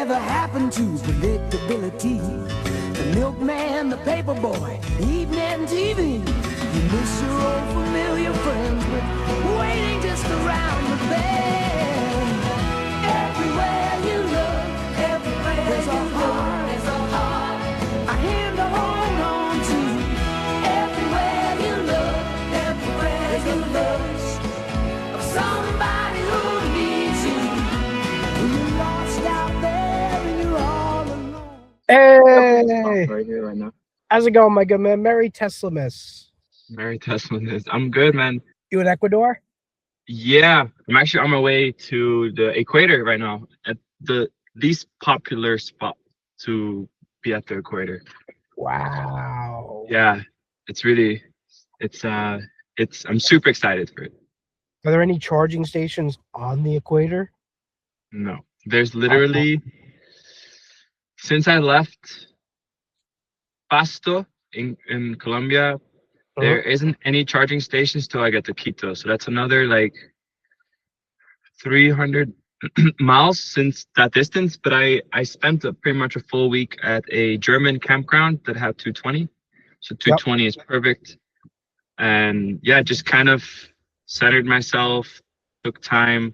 whatever happened to predictability? The milkman, the paperboy, evening TV. You miss your old familiar friends, but waiting just around the bend. Everywhere you look, there's a heart, a hand to hold on to. Everywhere you look, there's a lust of somebody who needs you. When you're lost out there and you're all alone. Hey, Right here, right now. how's it going, my good man? Merry Teslamas. Merry Teslamas. I'm good, man. You in Ecuador? Yeah, I'm actually on my way to the equator right now, at the least popular spot to be at the equator. Wow. Yeah, I'm super excited for it. Are there any charging stations on the equator? No, there's literally, since I left Pasto in Colombia, there isn't any charging stations till I get to Quito. So that's another like 300 miles since that distance. But I spent pretty much a full week at a German campground that had 220. So 220 is perfect. And yeah, just kind of centered myself, took time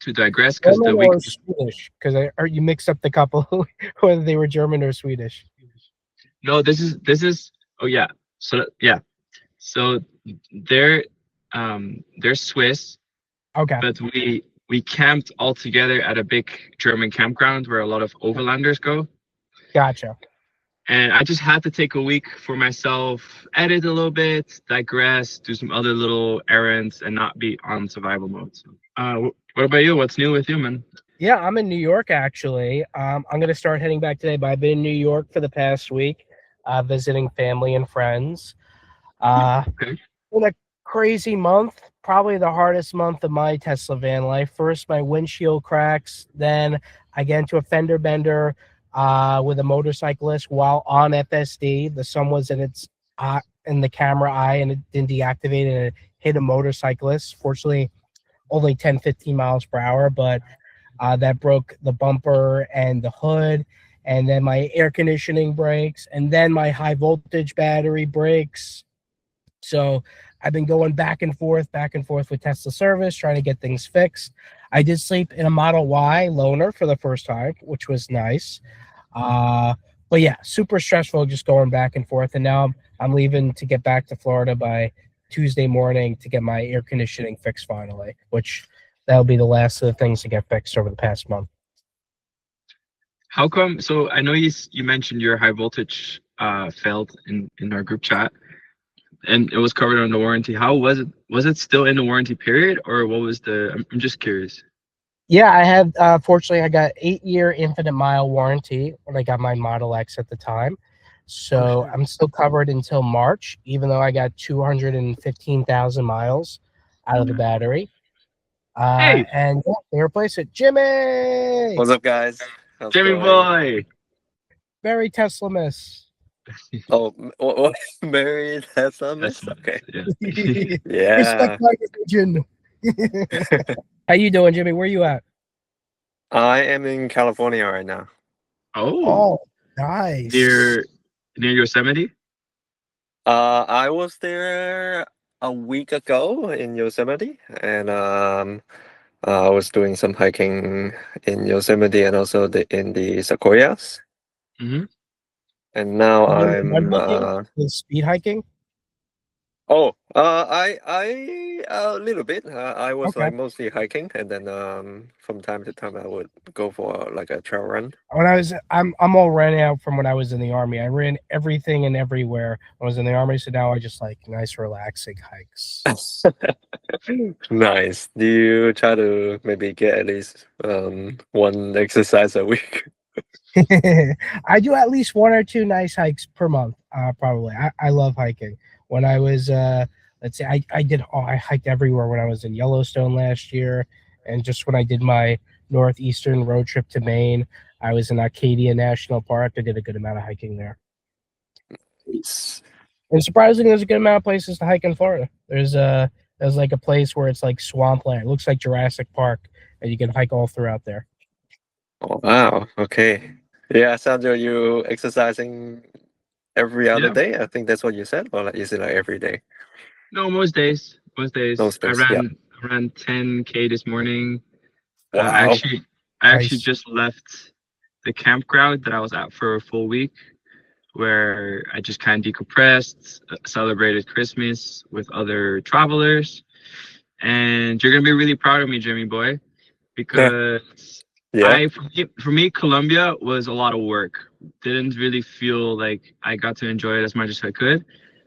to digress because the week was Swedish, because I heard you mixed up the couple whether they were German or Swedish. No, this is oh yeah. So yeah, so they're Swiss. Okay. But we camped all together at a big German campground where a lot of overlanders go. Gotcha. And I just had to take a week for myself, edit a little bit, digress, do some other little errands, and not be on survival mode. So, what about you? What's new with you, man? Yeah, I'm in New York actually. I'm gonna start heading back today, but I've been in New York for the past week, visiting family and friends. Okay. Been a crazy month, probably the hardest month of my Tesla van life. First, my windshield cracks, then I get into a fender bender with a motorcyclist while on FSD. The sun was in the camera eye and it didn't deactivate and it hit a motorcyclist. Fortunately, only 10-15 miles per hour, but that broke the bumper and the hood. And then my air conditioning breaks, and then my high voltage battery breaks. So I've been going back and forth with Tesla service, trying to get things fixed. I did sleep in a Model Y loaner for the first time, which was nice. But yeah, super stressful just going back and forth. And now I'm leaving to get back to Florida by Tuesday morning to get my air conditioning fixed finally, which that'll be the last of the things to get fixed over the past month. How come? So I know you mentioned your high voltage failed in our group chat, and it was covered under warranty. How was it? Was it still in the warranty period, or what was the? I'm just curious. Yeah, I had fortunately I got 8-year infinite mile warranty when I got my Model X at the time. So I'm still covered until March, even though I got 215,000 miles out of the battery. Hey, and yeah, they replaced it. Jimmy! What's up, guys? How's Jimmy it boy. going? Very Tesla miss. Oh, what? Married Tesla miss? Okay. Yeah. Yeah. Respect my religion. How you doing, Jimmy? Where you at? I am in California right now. Oh, nice. near Yosemite. I was there a week ago in Yosemite, and I was doing some hiking in Yosemite and also in the Sequoias. Mm-hmm. And now I'm speed hiking. I a little bit. I was Okay. like mostly hiking, and then from time to time I would go for like a trail run. I'm all ran out from when I was in the Army. I ran everything and everywhere when I was in the Army, so now I just like nice relaxing hikes. Nice. Do you try to maybe get at least one exercise a week? I do at least 1 or 2 nice hikes per month, probably. I love hiking. When I was, let's say, I hiked everywhere when I was in Yellowstone last year, and just when I did my northeastern road trip to Maine, I was in Acadia National Park. I did a good amount of hiking there. Nice. And surprisingly, there's a good amount of places to hike in Florida. There's like a place where it's like swampland. It looks like Jurassic Park, and you can hike all throughout there. Oh, wow. Okay. Yeah, Sandro, you exercising every other Yeah. day? I think that's what you said, or like, is it like every day? No, most days. Most days. Those I days. Yeah. ran 10K this morning. Wow. I actually Nice. just left the campground that I was at for a full week, where I just kind of decompressed, celebrated Christmas with other travelers, and you're gonna be really proud of me, Jimmy boy, because Yeah. for me, Colombia was a lot of work. Didn't really feel like I got to enjoy it as much as I could.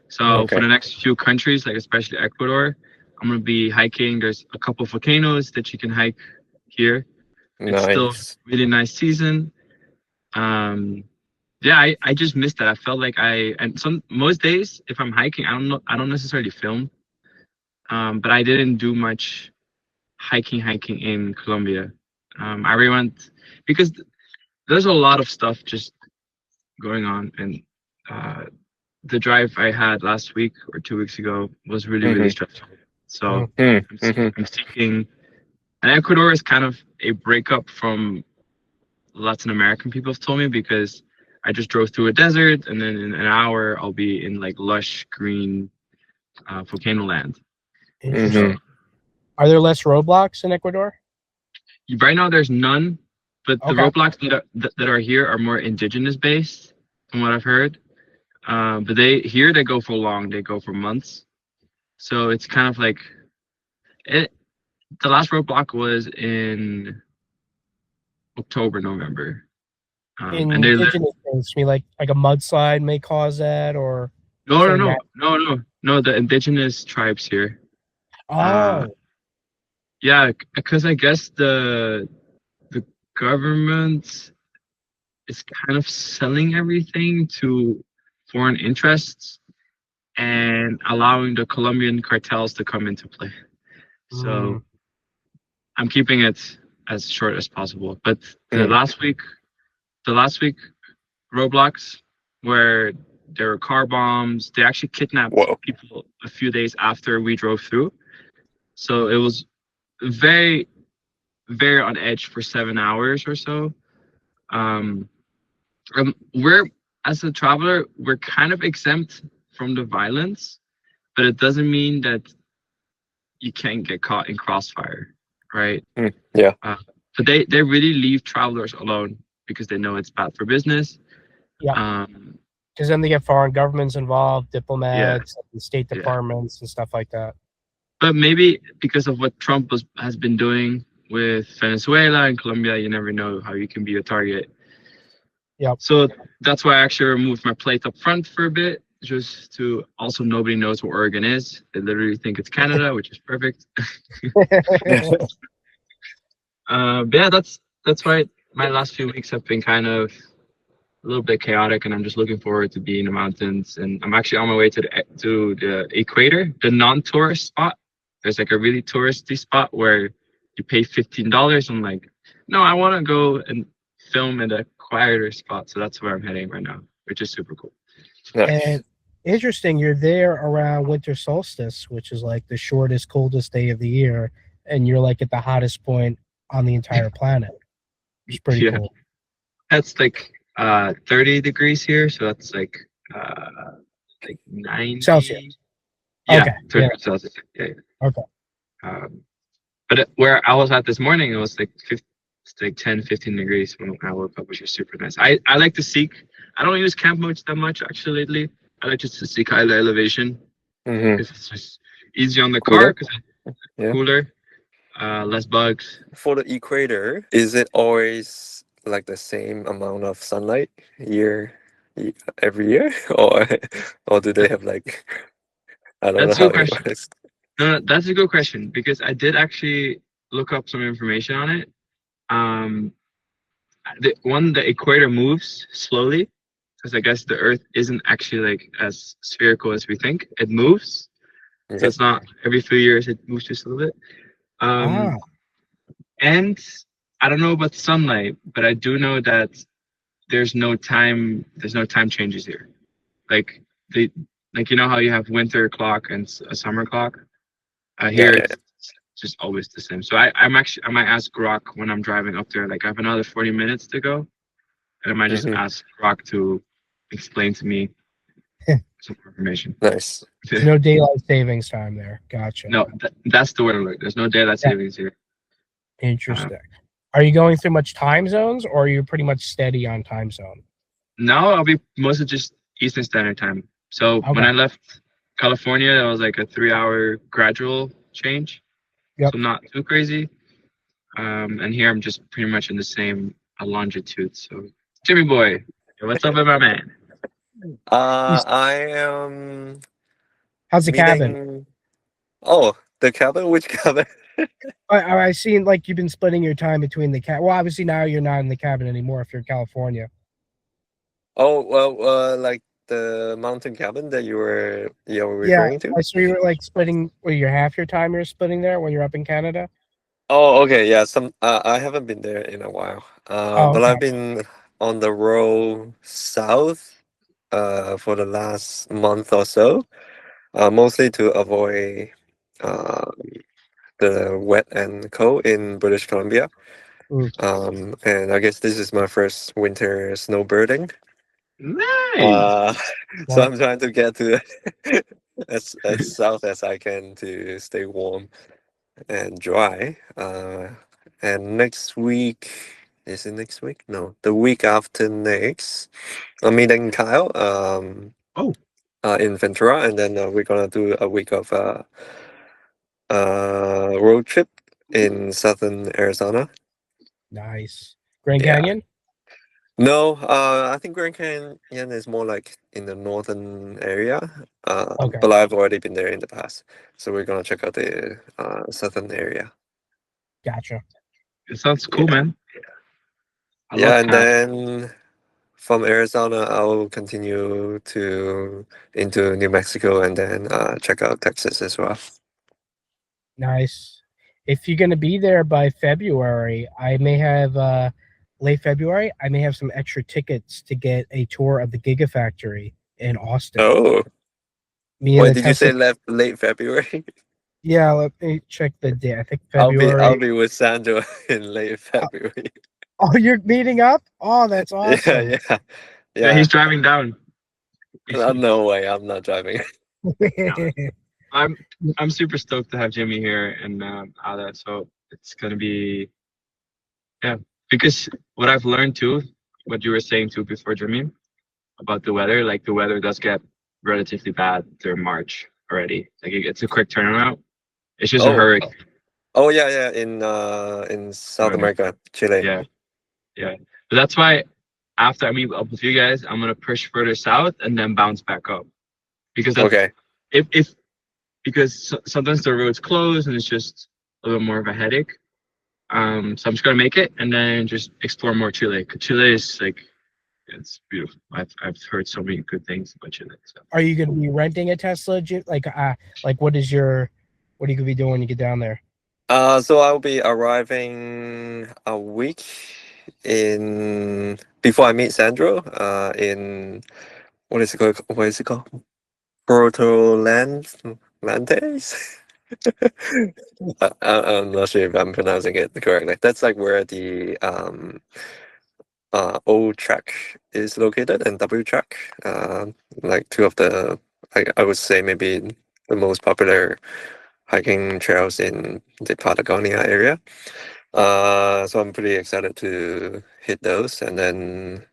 So for Okay. the next few countries, like especially Ecuador, I'm gonna be hiking. There's a couple volcanoes that you can hike here. It's still Nice. really nice season. Yeah, I just missed that. I felt like most days if I'm hiking, I don't necessarily film. But I didn't do much hiking in Colombia. I really went because there's a lot of stuff just going on, and uh, the drive I had last week or 2 weeks ago was really Mm-hmm. stressful. So Mm-hmm. I'm seeking, and Ecuador is kind of a breakup from Latin American people have told me, because I just drove through a desert, and then in an hour I'll be in like lush green volcano land. So Interesting. Are there less roadblocks in Ecuador? right now there's none, but the Okay. roadblocks that are here are more indigenous based, from what I've heard. But they go for long. They go for months. So it's kind of like it. The last roadblock was in October, November, and they Indigenous things, to me, like a mudslide may cause that, or something that. no. The indigenous tribes here. Uh, Oh, yeah, because I guess the government is kind of selling everything to foreign interests and allowing the Colombian cartels to come into play. So I'm keeping it as short as possible. But the last week roadblocks where there were car bombs, they actually kidnapped Whoa. people a few days after we drove through. So it was very, very on edge for 7 hours or so. We're as a traveler, we're kind of exempt from the violence, but it doesn't mean that you can't get caught in crossfire, right? Yeah. But they really leave travelers alone because they know it's bad for business. yeah. Because then they get foreign governments involved, Yeah, diplomats, and state yeah. departments, and stuff like that. But maybe because of what Trump has been doing with Venezuela and Colombia, you never know how you can be a target. Yep. So that's why I actually removed my plate up front for a bit, just to also nobody knows where Oregon is. They literally think it's Canada, which is perfect. But yeah, that's why my last few weeks have been kind of a little bit chaotic, and I'm just looking forward to being in the mountains. And I'm actually on my way to the equator, the non-tourist spot. There's like a really touristy spot where you pay $15. I'm like, no, I want to go and film in a quieter spot. So that's where I'm heading right now, which is super cool. And interesting, you're there around winter solstice, which is like the shortest, coldest day of the year, and you're like at the hottest point on the entire planet. It's pretty cool. That's like 30 degrees here, so that's like 90 Celsius. Yeah, Okay. 30 Yeah. Celsius. Yeah. Okay. But where I was at this morning, it was like 10, 15 degrees when I woke up, which was super nice. I like to seek. I don't use camp modes that much actually lately. I like just to seek higher elevation because it's just easy on the car, because cooler, less bugs. For the equator, is it always like the same amount of sunlight every year, or do they have like, I don't know That's a how good it question. works. No, that's a good question, because I did actually look up some information on it. The equator moves slowly, because I guess the Earth isn't actually like as spherical as we think. It moves, so it's not every few years it moves just a little bit. And I don't know about sunlight, but I do know that there's no time changes here. Like you know how you have winter clock and a summer clock. Here just always the same. So I might ask Grok when I'm driving up there. Like I have another 40 minutes to go, and I might just ask Grok to explain to me some more information. Nice. There's no daylight savings time there. Gotcha. No, that's the word alert. There's no daylight savings here. Interesting. Are you going through much time zones, or are you pretty much steady on time zone? No, I'll be mostly just Eastern Standard Time. So when I left California, it was like a 3-hour gradual change. Yep. So not too crazy. And here I'm just pretty much in the same longitude. So Jimmy boy, what's up with my man? I am. How's the cabin? Oh, the cabin? Which cabin? I seen like you've been splitting your time between the cabin. Well, obviously now you're not in the cabin anymore if you're in California. Oh well, like the mountain cabin that you were referring to. So you were like splitting. Well, you're half your time you're splitting there when you're up in Canada. Oh, okay, yeah. I haven't been there in a while. But I've been on the road south for the last month or so, mostly to avoid the wet and cold in British Columbia. And I guess this is my first winter snowbirding. Nice. So I'm trying to get to as south as I can to stay warm and dry. And next week, is it next week? No, the week after next, I'm meeting Kyle. In Ventura, and then we're gonna do a week of road trip in southern Arizona. Nice. Grand Canyon? No, I think Grand Canyon is more like in the northern area. But I've already been there in the past, so we're gonna check out the southern area. Gotcha. It sounds cool, man. And then from Arizona, I'll continue into New Mexico, and then check out Texas as well. Nice. If you're gonna be there by February, I may have late February. I may have some extra tickets to get a tour of the Gigafactory in Austin. Oh, wait, did you say late February? Yeah, let me check the date. I think February. I'll be with Sandro in late February. Oh, you're meeting up? Oh, that's awesome. Yeah, he's driving down. No way, I'm not driving. I'm super stoked to have Jimmy here and Ada. So it's gonna be because what I've learned too, what you were saying too before, Jimmy, about the weather, like the weather does get relatively bad during March already. Like it's a quick turnaround. It's just a hurricane. Oh yeah, in South America, Chile. Yeah. But that's why after I meet up with you guys, I'm gonna push further south and then bounce back up. Because because sometimes the road's closed and it's just a little more of a headache. So I'm just gonna make it and then just explore more Chile. Chile is like it's beautiful. I've heard so many good things about Chile. So. Are you gonna be renting a Tesla? Like what are you gonna be doing when you get down there? So I'll be arriving a week before I meet Sandro. In what is it called? Porto Lantes. I'm not sure if I'm pronouncing it correctly. That's like where the O track is located and W track. Like two of the I would say maybe the most popular hiking trails in the Patagonia area. So I'm pretty excited to hit those, and then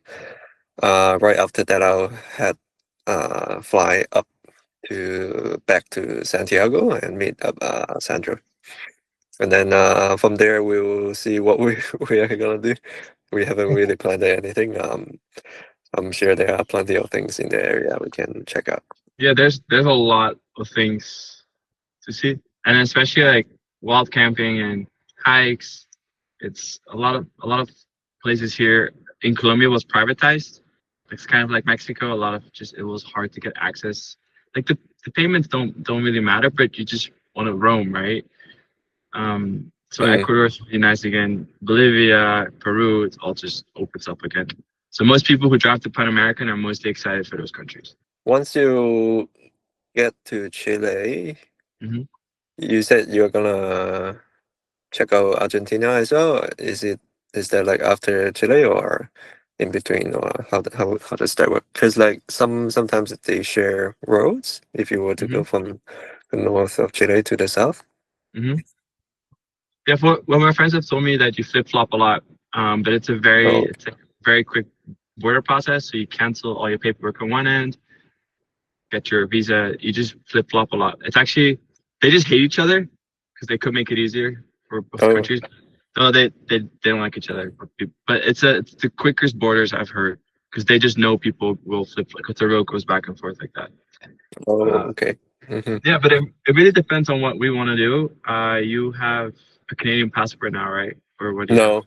right after that I'll fly up back to Santiago and meet up Sandro, and then from there we'll see what we are gonna do. We haven't really planned anything. I'm sure there are plenty of things in the area we can check out. Yeah, there's a lot of things to see, and especially like wild camping and hikes. It's a lot of places here in Colombia was privatized. It's kind of like Mexico. A lot of it was hard to get access. Like the payments don't really matter, but you just want to roam, right? So Ecuador is really nice again. Bolivia, Peru, it all just opens up again. So most people who drive to Pan American are mostly excited for those countries. Once you get to Chile, you said you're gonna check out Argentina as well. Is that like after Chile or in between, or how does that work? Because like sometimes they share roads if you were to go from the north of Chile to the south. Mm-hmm. Yeah, well, my friends have told me that you flip flop a lot, but it's a Oh, very quick border process. So you cancel all your paperwork on one end, get your visa. You just flip flop a lot. It's actually they just hate each other because they could make it easier for both oh, countries. No, they don't like each other, but it's the quickest borders I've heard because they just know people will flip because the road goes back and forth like that. oh, Uh, okay. Hmm. yeah, but it really depends on what we want to do. You have a Canadian passport now, right? Or what do you have?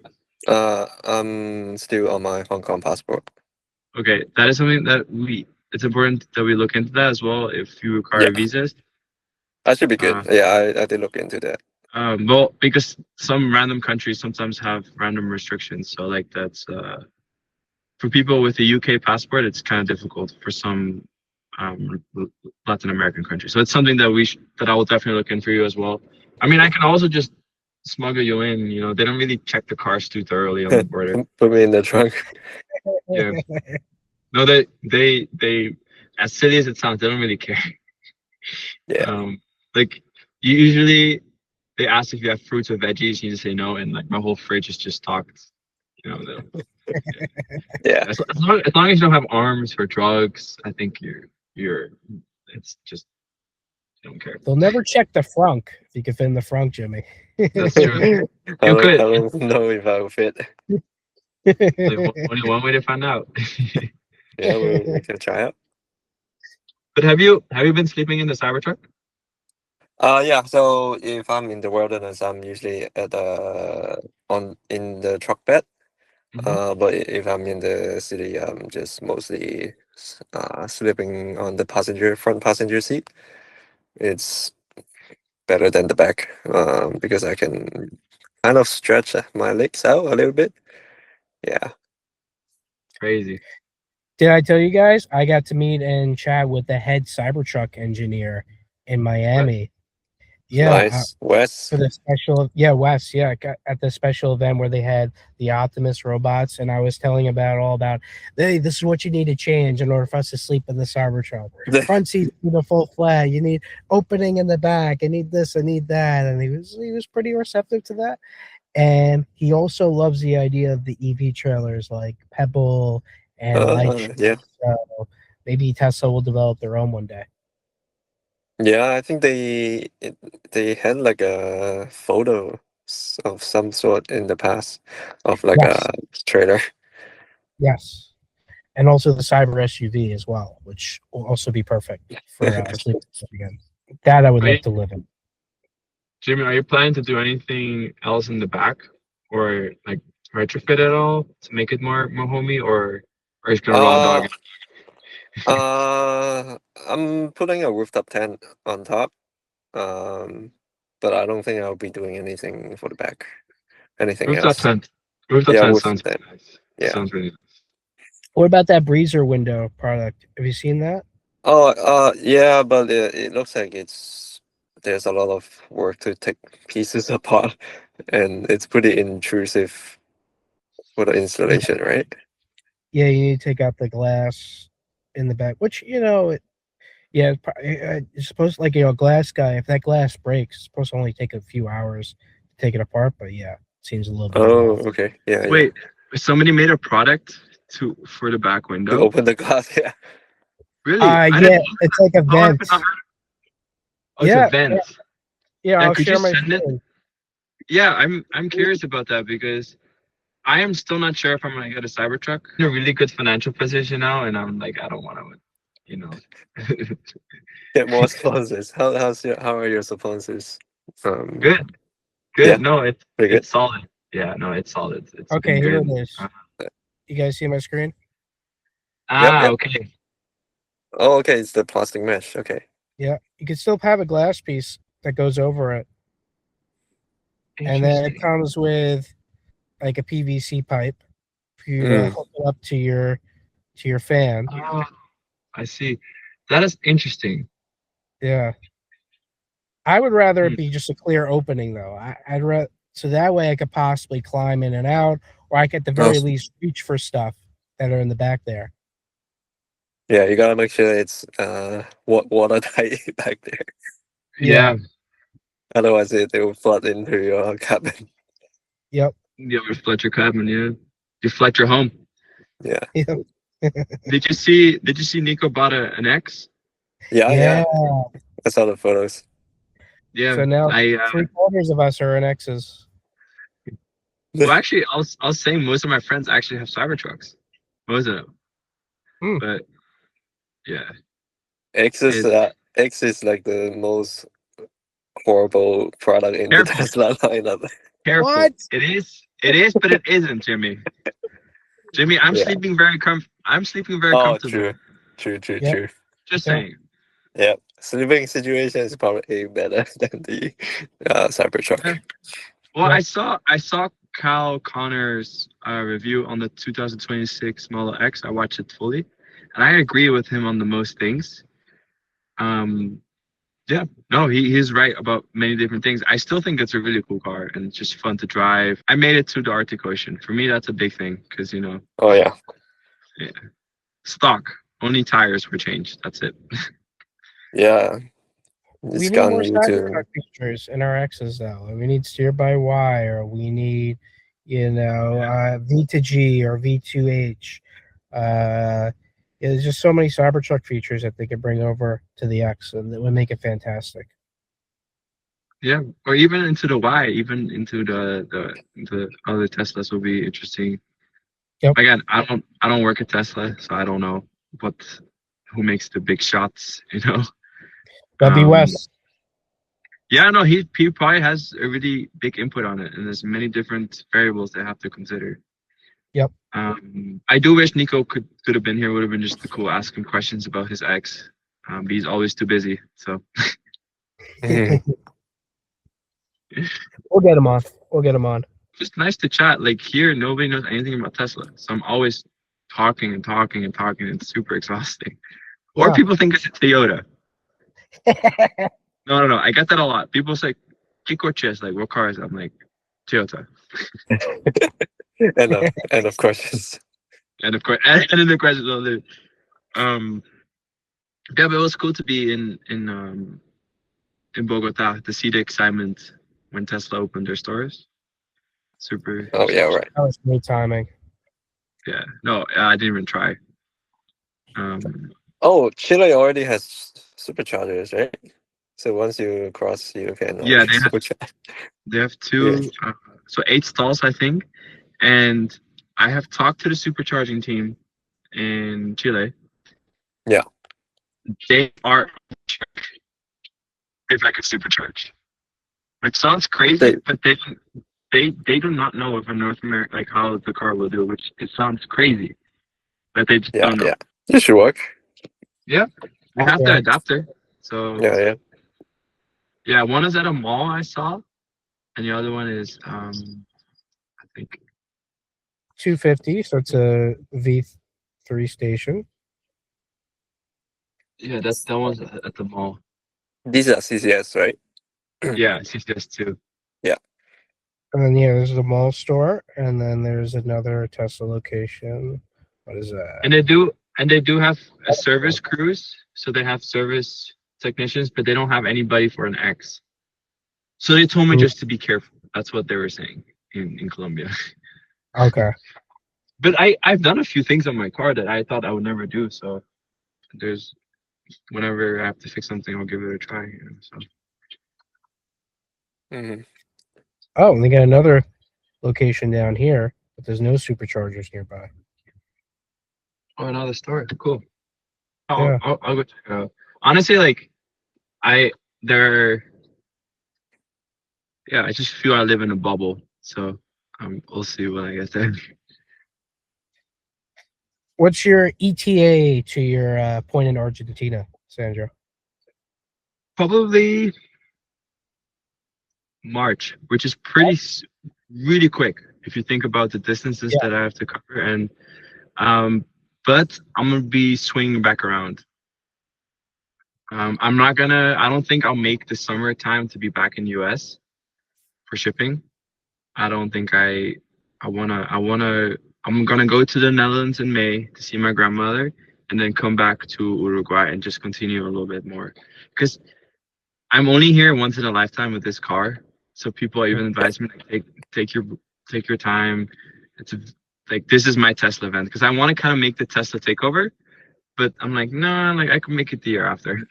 No, I'm still on my Hong Kong passport. Okay, that is something that it's important that we look into that as well if you Yeah, require visas. that should be good. Uh, Yeah, I did look into that. well, because some random countries sometimes have random restrictions. So like that's for people with a UK passport, it's kind of difficult for some Latin American countries. So it's something that that I will definitely look in for you as well. I mean, I can also just smuggle you in. You know, they don't really check the cars too thoroughly on the border. Put me in the trunk. Yeah. No, they as silly as it sounds, they don't really care. Yeah. Like usually they ask if you have fruits or veggies, you just say no, and like my whole fridge is just stocked. You know, Yeah. as long as you don't have arms for drugs, I think you're it's just you don't care. They'll never check the frunk if you can fit in the frunk, Jimmy. That's true. I You don't, I could. don't know if I'll fit. Only one way to find out. Yeah, we can try out. But have you been sleeping in the Cybertruck? Yeah. So if I'm in the wilderness, I'm usually at in the truck bed. But if I'm in the city, I'm just mostly sleeping on the front passenger seat. It's better than the back, because I can kind of stretch my legs out a little bit. Yeah. Crazy. Did I tell you guys I got to meet and chat with the head Cybertruck engineer in Miami? Yeah, Nice. Wes. for the special, Wes, at the special event where they had the Optimus robots, and I was telling all about, hey, this is what you need to change in order for us to sleep in the Cybertruck. Front seat need a full flat. You need opening in the back. I need this. I need that. And he was pretty receptive to that. And he also loves the idea of the EV trailers like Pebble and Light. Yeah. So maybe Tesla will develop their own one day. Yeah, I think they had like a photo of some sort in the past of like Yes. a trailer. Yes. And also the Cyber SUV as well, which will also be perfect for sleeping again. That I would like to live in. Jimmy, are you planning to do anything else in the back, or like retrofit at all to make it more homey, or are you just gonna raw dog Uh, it? I'm putting a rooftop tent on top. But I don't think I'll be doing anything for the back. Anything Rooftop else? tent. Rooftop Yeah, tent rooftop sounds tent. really nice. Yeah. Sounds really nice. What about that breezer window product? Have you seen that? Oh, yeah, but it looks like there's a lot of work to take pieces apart, and it's pretty intrusive for the installation, right? Yeah, you need to take out the glass in the back, which it's supposed like a glass guy. If that glass breaks, it's supposed to only take a few hours to take it apart. But yeah, it seems a little bit Oh, involved. okay. Yeah, Wait, somebody made a product for the back yeah. To window. open the glass, yeah. Really? It's like a vent. Oh, it's a vent. Yeah, I'll could share you my send it? screen. Yeah, I'm curious about that because I am still not sure if I'm gonna get a Cybertruck. I'm in a really good financial position now, and I'm like, I don't want to, you know. Get more sponsors. How are your sponsors? Good. Yeah, No, pretty good. it's solid. Yeah, no, it's solid. It's Okay, been here good. it is. You guys see my screen? Yep. Okay. Oh, okay. It's the plastic mesh. Okay. Yeah, you can still have a glass piece that goes over it, and then it comes with like a PVC pipe for you to hook it up to your fan. Oh, I see. That is interesting. Yeah. I would rather it Hmm. be just a clear opening, though. I'd rather so that way I could possibly climb in and out, or I could at the very least reach for stuff that are in the back there. Yeah, you gotta make sure it's watertight back there. Yeah. Otherwise, it will flood into your cabin. Yep. You reflect your cabin, yeah. Deflect your home. Yeah. Yep. Did you see Nico bought an X? Yeah, Yeah. I saw the photos. Yeah. So now I 3/4 of us are in X's. well actually I was saying most of my friends actually have Cybertrucks. Most of them. Hmm. But yeah. X is like the most horrible product in the Careful. Tesla lineup. Careful. What? It is, but it isn't, Jimmy. Jimmy, I'm Yeah. sleeping very comfortable. Oh, true. Yep. Just Yeah. saying. Yeah, sleeping situation is probably better than the Cybertruck. Yeah. Well, Yeah. I saw Kyle Connor's review on the 2026 Model X. I watched it fully, and I agree with him on the most things. Yeah, no, he's right about many different things. I still think it's a really cool car, and it's just fun to drive. I made it to the Arctic Ocean. For me, that's a big thing because Oh yeah, stock only tires were changed. That's it. yeah. We It's need more gotten you Cybertruck to. features in our X's, though. We need steer by wire. We need, V to G or V to H. Yeah, there's just so many Cybertruck features that they could bring over to the X, and that would make it fantastic. Yeah, or even into the Y, even into the other Teslas will be interesting. Yep. Again, I don't work at Tesla, so I don't know who makes the big shots. That'd be Wes. Yeah, no, he probably has a really big input on it, and there's many different variables they have to consider. Yep. I do wish Nico could have been here. Would have been just cool asking questions about his ex. But he's always too busy. So We'll get him on. We'll get him on. just nice to chat. Like here, nobody knows anything about Tesla, so I'm always talking and talking and talking. It's super exhausting. Or Yeah. people think it's a Toyota. No. I get that a lot. People say, "¿Qué coches?" Like, what cars? I'm like, Toyota. and of course, And of course, and then the question, yeah, but it was cool to be in Bogota to see the excitement when Tesla opened their stores. Super. oh yeah, right. That was great timing. Yeah. No, I didn't even try. Oh, Chile already has superchargers, right? So once you cross, you can Yeah, they have- supercharge. They have two, so 8 stalls, I think. And I have talked to the supercharging team in Chile. Yeah. They are if I could supercharge. Which sounds crazy, but they do not know if in North America like how the car will do, which it sounds crazy. But they just don't know. Yeah. It should work. I have the adapter. So Yeah. one is at a mall I saw, and the other one is I think 250, so it's a V3 station. yeah, that one's at the mall. These are CCS, right? Yeah, CCS too. And then there's the mall store, and then there's another Tesla location. What is that? And they do have a service crews, so they have service technicians, but they don't have anybody for an X. So they told me just to be careful. That's what they were saying in Colombia. Okay. But I've done a few things on my car that I thought I would never do. So there's whenever I have to fix something, I'll give it a try. So. Mm-hmm. Oh, and they got another location down here, but there's no superchargers nearby. Oh, another store. Cool. Yeah. I'll go check it out. Honestly, like I just feel I live in a bubble. So we'll see when I get there. What's your ETA to your point in Argentina, Sandro? Probably March, which is really quick if you think about the distances that I have to cover. And but I'm gonna be swinging back around. I'm not gonna. I don't think I'll make the summertime to be back in US for shipping. I don't think I wanna. I'm gonna go to the Netherlands in May to see my grandmother, and then come back to Uruguay and just continue a little bit more. Because I'm only here once in a lifetime with this car. So people even advise me like, take your time. It's like this is my Tesla event because I want to kind of make the Tesla takeover, but I'm like, no, like I can make it the year after.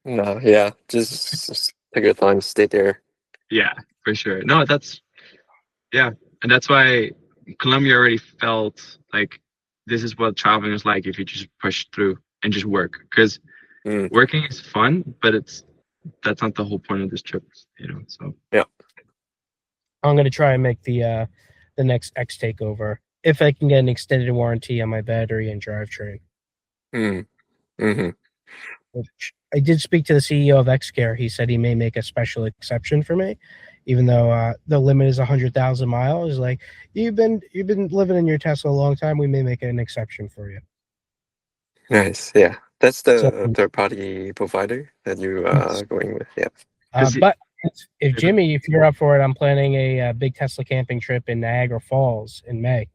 No, yeah, just take your time, stay there. Yeah, for sure. No, yeah, and that's why Colombia already felt like this is what traveling is like if you just push through and just work. Because working is fun, but that's not the whole point of this trip, So yeah, I'm gonna try and make the next X takeover if I can get an extended warranty on my battery and drivetrain. Mm-hmm. Which I did speak to the CEO of Xcare. He said he may make a special exception for me, even though the limit is 100,000 miles. Like you've been living in your Tesla a long time, we may make an exception for you. Nice, yeah. That's the So, third-party provider that you are going with, yeah. But if Jimmy, if you're up for it, I'm planning a big Tesla camping trip in Niagara Falls in May.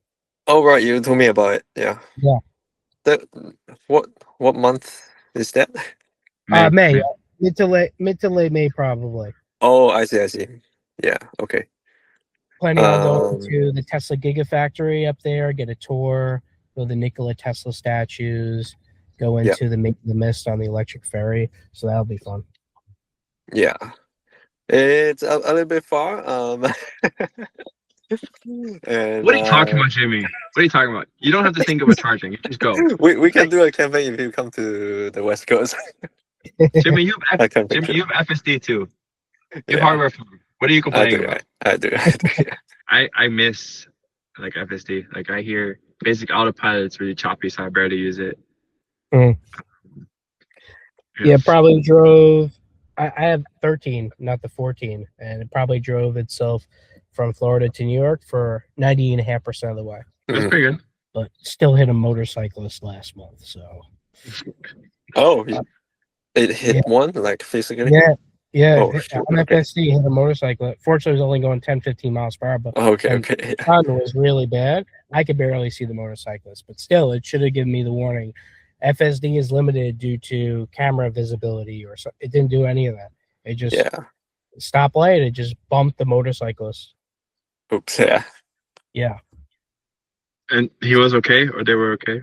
Oh, right, you told me about it, yeah. Yeah. What month is that? May. Mid to late May, probably. Oh, I see. Yeah, okay. Planning on going to the Tesla Gigafactory up there, get a tour, go to the Nikola Tesla statues, go into the Mist on the electric ferry. So that'll be fun. Yeah, it's a little bit far. And, what are you talking about, Jimmy? What are you talking about? You don't have to think about charging. You just go. We can do a campaign if you come to the West Coast. Jimmy, you have FSD too. You have hardware. What are you complaining about? I do. I miss like FSD. Like I hear basic autopilot's really choppy, so I barely use it. Yeah, probably drove. I have 13, not the 14, and it probably drove itself from Florida to New York for 90.5% of the way. That's pretty good. But still hit a motorcyclist last month, so. Oh, it hit one, like physically? Yeah. Oh, on FSD, hit a motorcycle. Fortunately, it was only going 10, 15 miles per hour, but okay. The sun was really bad. I could barely see the motorcyclist, but still, it should have given me the warning. FSD is limited due to camera visibility, or so. It didn't do any of that. It just stoplight. It just bumped the motorcyclist. Oops. Yeah. And he was okay, or they were okay?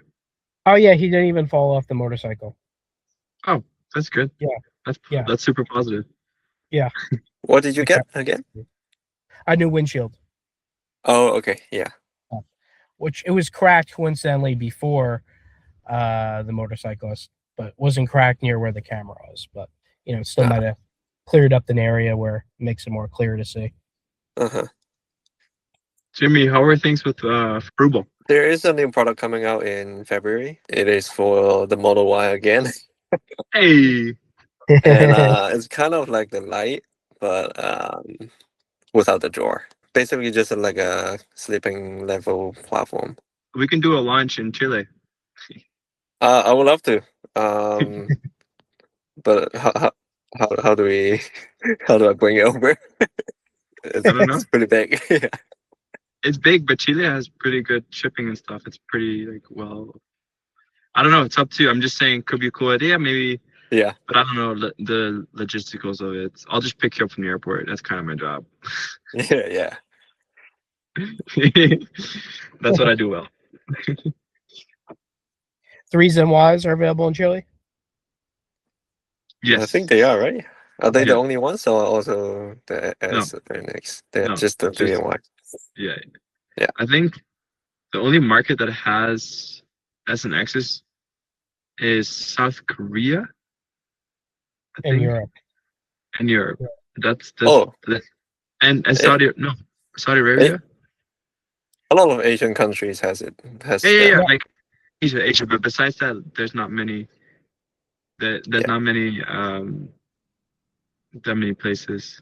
Oh yeah, he didn't even fall off the motorcycle. Oh, that's good. Yeah. That's super positive. Yeah. What did you get again? A new windshield. Oh, okay. Yeah. Which it was cracked coincidentally before the motorcyclist, but wasn't cracked near where the camera was. But still might have cleared up an area where it makes it more clear to see. Jimmy, how are things with Frugal? There is a new product coming out in February. It is for the Model Y again. Hey. And it's kind of like the Lite, but without the drawer. Basically, just like a sleeping level platform. We can do a launch in Chile. I would love to. But how do we how do I bring it over? I don't know. It's pretty big. Yeah. It's big, but Chile has pretty good shipping and stuff. It's pretty I don't know. It's up to you. I'm just saying, could be a cool idea, maybe. Yeah. But I don't know the logisticals of it. I'll just pick you up from the airport. That's kind of my job. Yeah. That's what I do well. 3s and Ys are available in Chile? Yes. I think they are, right? Are they the only ones, or also the S and X? They're just the 3 and Y. Yeah. Yeah. I think the only market that has S and X's is South Korea. And Europe. And Europe. That's and Saudi Arabia. A lot of Asian countries has it. Like Asia. But besides that, there's not many. There's not many that many places.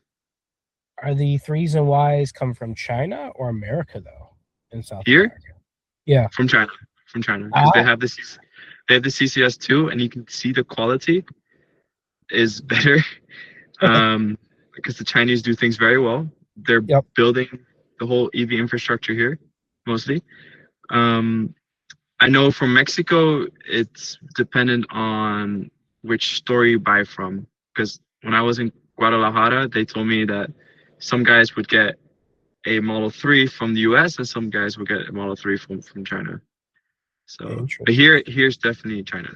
Are the 3s and Ys come from China or America though? In South America? Yeah. From China. Because they have the CCS2, and you can see the quality. is better, because the Chinese do things very well. They're Yep. building the whole EV infrastructure here, mostly. I know from Mexico, it's dependent on which store you buy from. Because when I was in Guadalajara, they told me that some guys would get a Model 3 from the US and some guys would get a Model 3 from China. So, but Interesting. here's definitely China.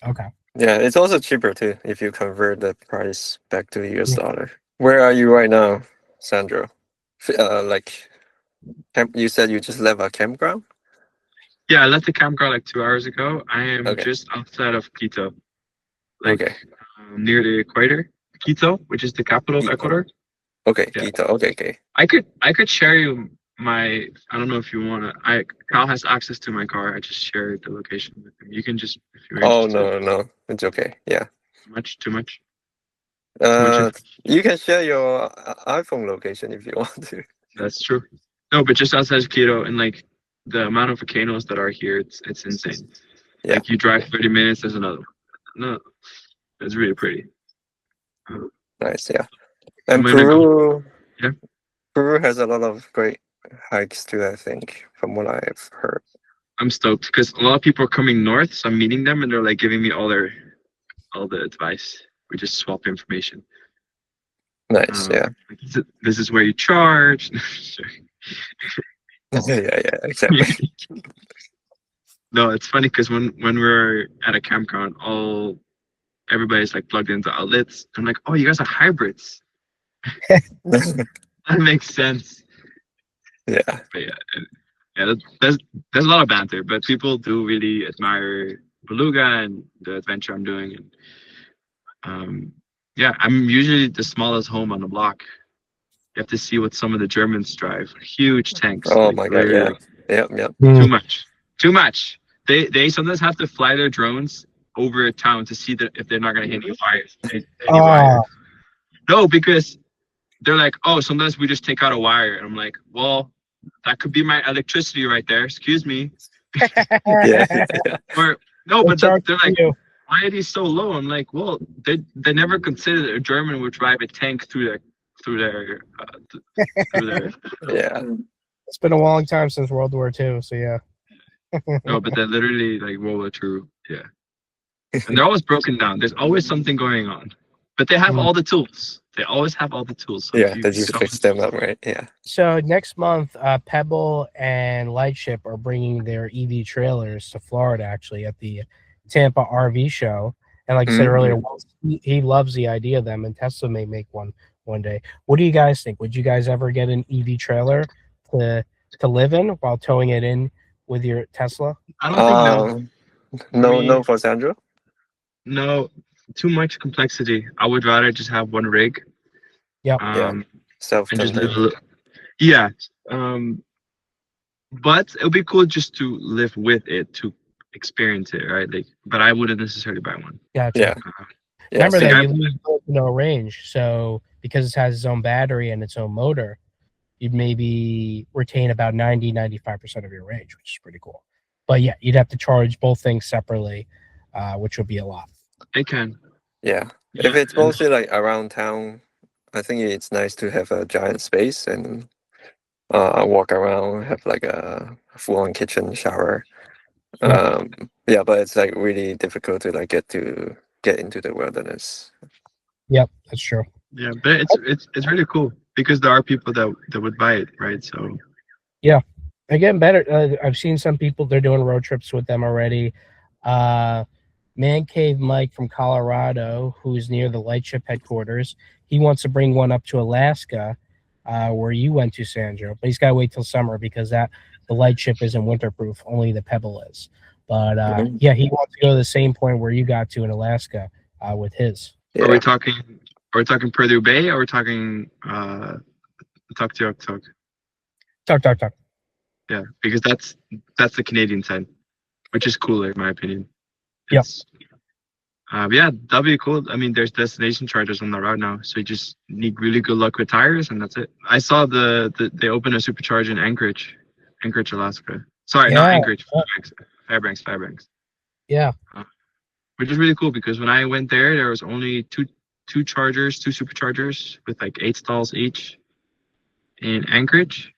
Okay. Yeah, it's also cheaper too if you convert the price back to US dollar. Where are you right now, Sandro? You said you just left a campground? Yeah, I left the campground like 2 hours ago. I am Okay. just outside of Quito, like Okay. Near the equator. Quito, which is the capital of Quito. Ecuador. Okay, Yeah. Quito. Okay. I could share you my. I don't know if you wanna. Kyle has access to my car. I just shared the location with him. You can just if you're Oh interested. no, it's okay. Yeah. Too much. Information. You can share your iPhone location if you want to. That's true. No, but just outside of Quito, and like the amount of volcanoes that are here, it's insane. Yeah. Like you drive 30 minutes, there's another one. No, it's really pretty. Nice, yeah. And I'm gonna Peru, Yeah. Peru has a lot of great hikes too, I think, from what I've heard. I'm stoked because a lot of people are coming north, so I'm meeting them and they're like giving me all the advice. We just swap information. Nice, yeah. Like, this is where you charge. yeah, exactly. No, it's funny because when we're at a campground, everybody's like plugged into outlets. I'm like, oh, you guys are hybrids. That makes sense. Yeah. But yeah, there's a lot of banter, but people do really admire Beluga and the adventure I'm doing. And yeah, I'm usually the smallest home on the block. You have to see what some of the Germans drive. Huge tanks. Oh like, my god, yeah. Yep. Too much. They sometimes have to fly their drones over a town to see if they're not gonna hit any wires. No, because they're like, oh, sometimes we just take out a wire, and I'm like, well, that could be my electricity right there. Excuse me. Yeah. Or no, but they're like, you. why are these so low? I'm like, well, they never considered a German would drive a tank through their Yeah. It's been a long time since World War II, so yeah. No, but they're literally like World War II. Yeah. And they're always broken down. There's always something going on. But they have all the tools. They always have all the tools. So Yeah, they just fix them up, right? Yeah. So next month, Pebble and Lightship are bringing their EV trailers to Florida, actually, at the Tampa RV show. And like I said earlier, he loves the idea of them, and Tesla may make one day. What do you guys think? Would you guys ever get an EV trailer to live in while towing it in with your Tesla? I don't think no for Sandro? No, too much complexity. I would rather just have one rig. Yep. And just Self-contained. Yeah. But it would be cool just to live with it, to experience it, right? Like, but I wouldn't necessarily buy one. Gotcha. Yeah. Remember so that you lose no range, so because it has its own battery and its own motor, you'd maybe retain about 90-95% of your range, which is pretty cool. But yeah, you'd have to charge both things separately, which would be a lot. It can. Yeah. If it's mostly like around town, I think it's nice to have a giant space and walk around, have like a full-on kitchen, shower. Yeah, but it's like really difficult to like get into the wilderness. Yep, that's true. Yeah, but it's really cool because there are people that would buy it, right? So yeah, again, better. I've seen some people, they're doing road trips with them already. Man Cave Mike from Colorado, who's near the Lightship headquarters, he wants to bring one up to Alaska, where you went to, Sandro. But he's got to wait till summer because the Lightship isn't winterproof. Only the Pebble is. But yeah, he wants to go to the same point where you got to in Alaska with his. Yeah. Are we talking Purdue Bay, or are we talking Talk? Yeah, because that's the Canadian side, which is cooler in my opinion. Yep. Yeah, that'd be cool. I mean, there's destination chargers on the route now, so you just need really good luck with tires, and that's it. I saw they opened a supercharger in Anchorage, Alaska. Sorry, not Anchorage. Fairbanks. Yeah. which is really cool because when I went there was only two superchargers with like 8 stalls each in Anchorage,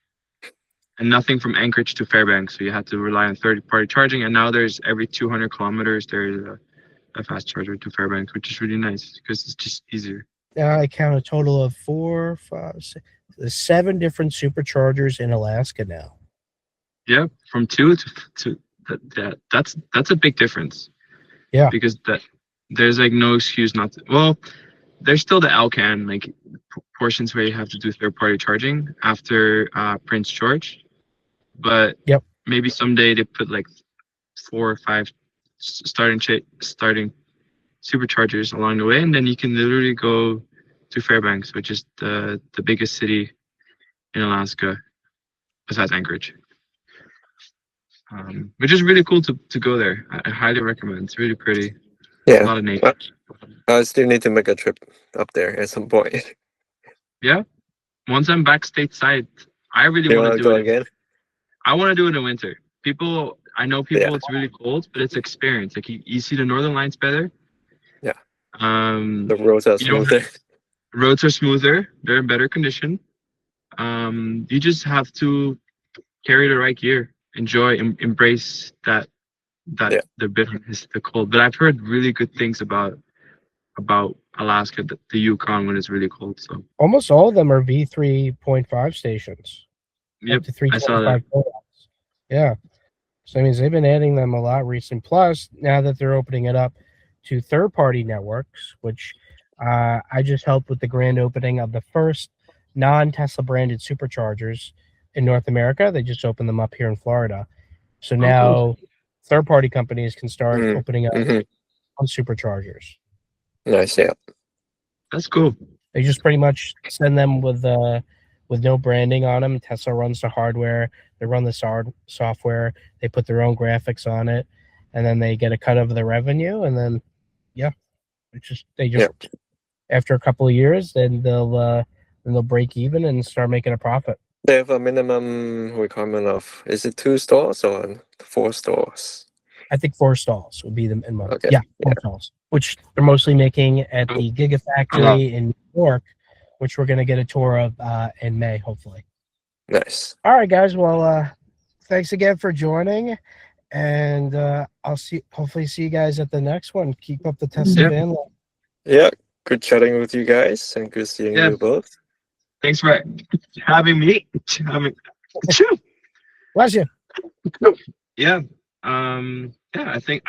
and nothing from Anchorage to Fairbanks. So you had to rely on third-party charging. And now there's every 200 kilometers there's a fast charger to Fairbanks, which is really nice because it's just easier. I count a total of 4, 5, 6, 7 different superchargers in Alaska now. Yeah, from 2 to that's a big difference. Yeah, because there's like no excuse not to. Well, there's still the Alcan like portions where you have to do third-party charging after Prince George, but yep. Maybe someday they put like 4 or 5 starting superchargers along the way, and then you can literally go to Fairbanks, which is the biggest city in Alaska besides Anchorage. Which is really cool to go there. I highly recommend. It's really pretty. Yeah. A lot of nature. I still need to make a trip up there at some point. Yeah. Once I'm back stateside, I really want to do it again. I want to do it in winter. I know people, it's really cold, but it's experience. Like you see the northern lights better. Yeah. The roads are smoother. Roads are smoother. They're in better condition. You just have to carry the right gear. Enjoy, embrace that the bitterness, the cold. But I've heard really good things about Alaska, the Yukon when it's really cold. So almost all of them are V3.5 stations. Yep, I saw that. Yeah, so that means they've been adding them a lot recently. Plus, now that they're opening it up to third-party networks, which I just helped with the grand opening of the first non-Tesla branded superchargers in North America. They just opened them up here in Florida. So now third-party companies can start opening up on superchargers. Nice, yeah. That's cool. They just pretty much send them with no branding on them. Tesla runs the hardware. They run the software. They put their own graphics on it, and then they get a cut of the revenue. And then, after a couple of years, then they'll break even and start making a profit. They have a minimum requirement of, is it 2 stores or 4 stores? I think 4 stalls would be the minimum. Okay. Yeah, 4 stalls, which they're mostly making at the Gigafactory in New York, which we're going to get a tour of in May, hopefully. Nice. All right, guys. Well, thanks again for joining, and I'll hopefully see you guys at the next one. Keep up the Tesla van life. Yeah, good chatting with you guys, and good seeing you both. Thanks for having me. Bless you. Yeah. I think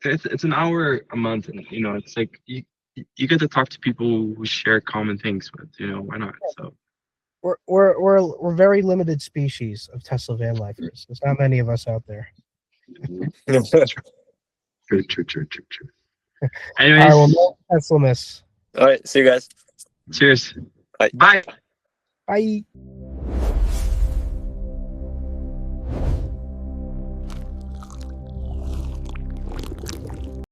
it's an hour a month, and it's like you get to talk to people who share common things with. Why not? So we're very limited species of Tesla van lifers. There's not many of us out there. True. Anyways, all right, well, no Tesla-ness. All right, see you guys. Cheers. Bye. Bye. Bye.